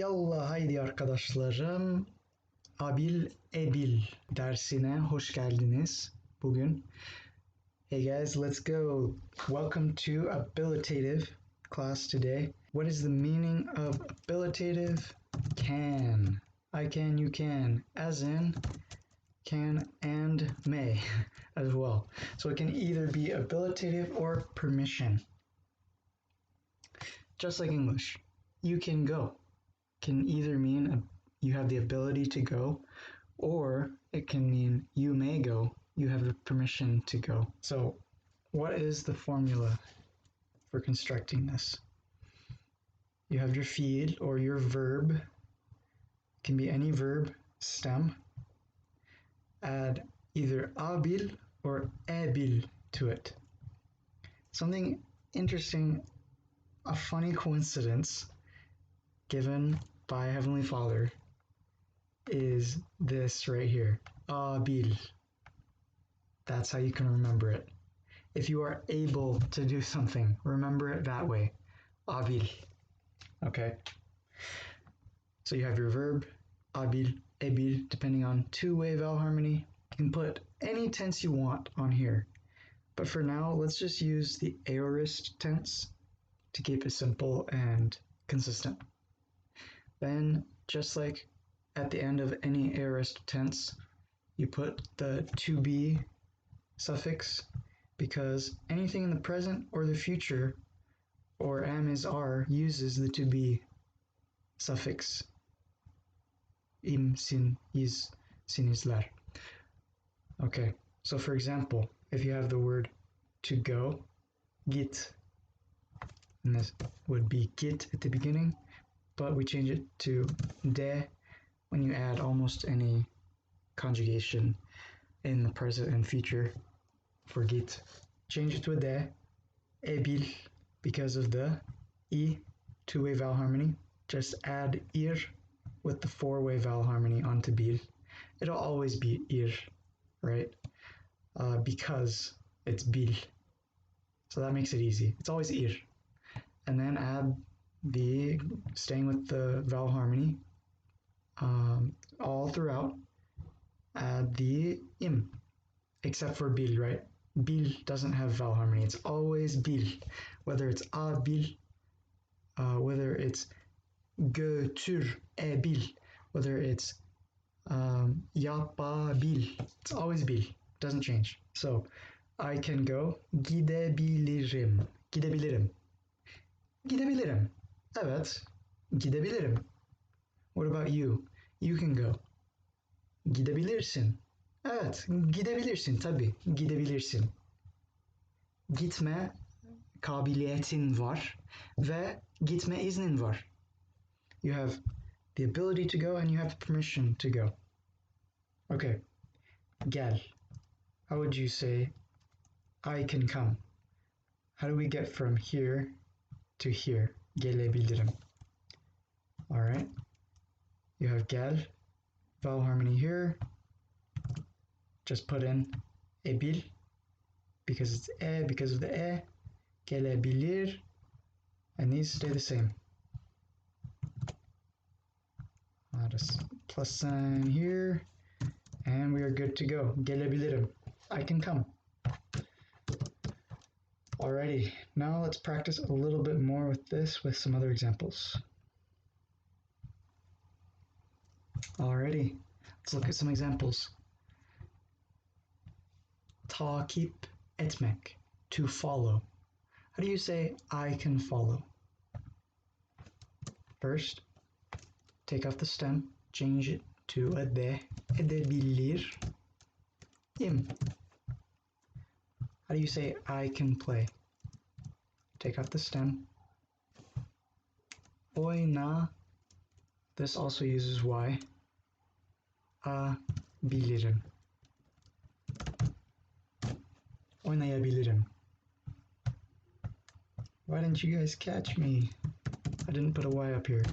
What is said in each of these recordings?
Yallah haydi arkadaşlarım. Abil ebil dersine hoş geldiniz bugün. Hey guys, let's go. Welcome to abilitative class today. What is the meaning of abilitative? Can. I can, you can. As in, can and may as well. So it can either be abilitative or permission. Just like English. You can go can either mean you have the ability to go, or it can mean you may go, you have the permission to go. So what is the formula for constructing this? You have your fi'il or your verb, it can be any verb, stem, add either abil or abil to it. Something interesting, a funny coincidence given by Heavenly Father is this right here, abil. That's how you can remember it. If you are able to do something, remember it that way, abil. Okay? So you have your verb, abil, ebil, depending on two-way vowel harmony. You can put any tense you want on here. But for now, let's just use the aorist tense to keep it simple and consistent. Then, just like at the end of any aorist tense, you put the to be suffix because anything in the present or the future or am is are uses the to be suffix. Im, sin, is, sin, isler. Okay, so for example, if you have the word to go, git, and this would be git at the beginning, but we change it to de when you add almost any conjugation in the present and future for git. Change it to a de, ebil, because of the e two-way vowel harmony. Just add ir with the four-way vowel harmony onto bil. It'll always be ir, right? Because it's bil. So that makes it easy. It's always ir. And then add the, staying with the vowel harmony, all throughout, add the im, except for bil, right? Bil doesn't have vowel harmony. It's always bil, whether it's abil, whether it's götür ebil, whether it's yapabil. It's always bil. It doesn't change. So I can go gidebilirim. Gidebilirim. Gidebilirim. Evet. Gidebilirim. What about you? You can go. Gidebilirsin. Evet, gidebilirsin tabii. Gidebilirsin. Gitme kabiliyetin var ve gitme iznin var. You have the ability to go and you have permission to go. Okay. Gel. How would you say I can come? How do we get from here to here? Gelebilirim. All right. You have gel, vowel harmony here. Just put in ebil because it's e, because of the e. Gelebilir, and these stay the same. Just plus sign here, and we are good to go. Gelebilirim. I can come. Alrighty, now let's practice a little bit more with this with some other examples. Alrighty, let's look at some examples. Takip etmek, to follow. How do you say I can follow? First, take off the stem, change it to a de, edebilir, im. How do you say I can play? Take off the stem. Oyna, this also uses y. Abilirim. Oynayabilirim. Why didn't you guys catch me? I didn't put a y up here.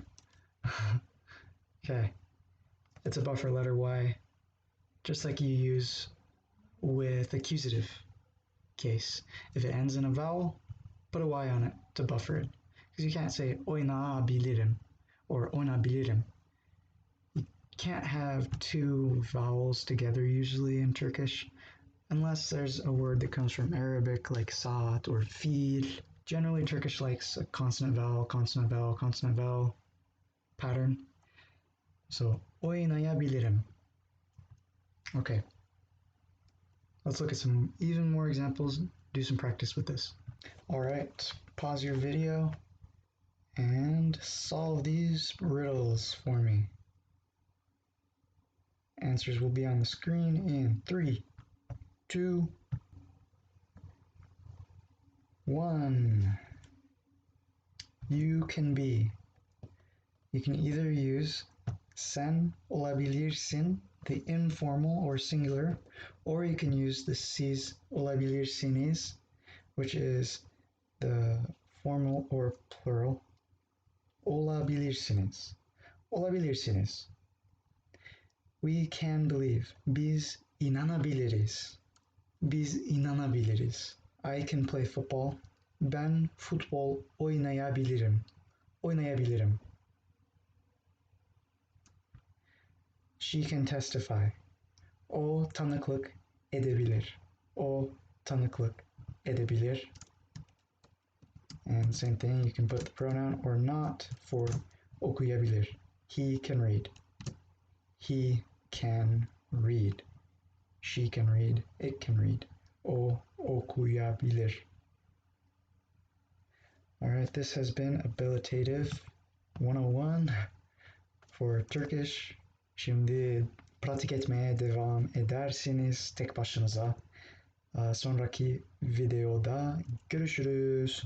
Okay. It's a buffer letter y, just like you use with accusative case. If it ends in a vowel, put a y on it to buffer it. Because you can't say oynayabilirim or oynayabilirim. You can't have two vowels together usually in Turkish, unless there's a word that comes from Arabic like saat or fil. Generally, Turkish likes a consonant vowel, consonant vowel, consonant vowel pattern. So, oynayabilirim. Okay, let's look at some even more examples, do some practice with this. All right, pause your video and solve these riddles for me. Answers will be on the screen in 3, 2, 1. You can be. You can either use sen olabilirsin, the informal or singular, or you can use the siz olabilirsiniz, which is the formal or plural. Olabilirsiniz. Olabilirsiniz. We can believe. Biz inanabiliriz. Biz inanabiliriz. I can play football. Ben futbol oynayabilirim. Oynayabilirim. She can testify. O tanıklık edebilir. O tanıklık edebilir. And same thing, you can put the pronoun or not for okuyabilir. He can read. He can read. She can read. It can read. O okuyabilir. Alright, this has been Abilitative 101 for Turkish. Şimdi pratik etmeye devam edersiniz tek başınıza. Sonraki videoda görüşürüz.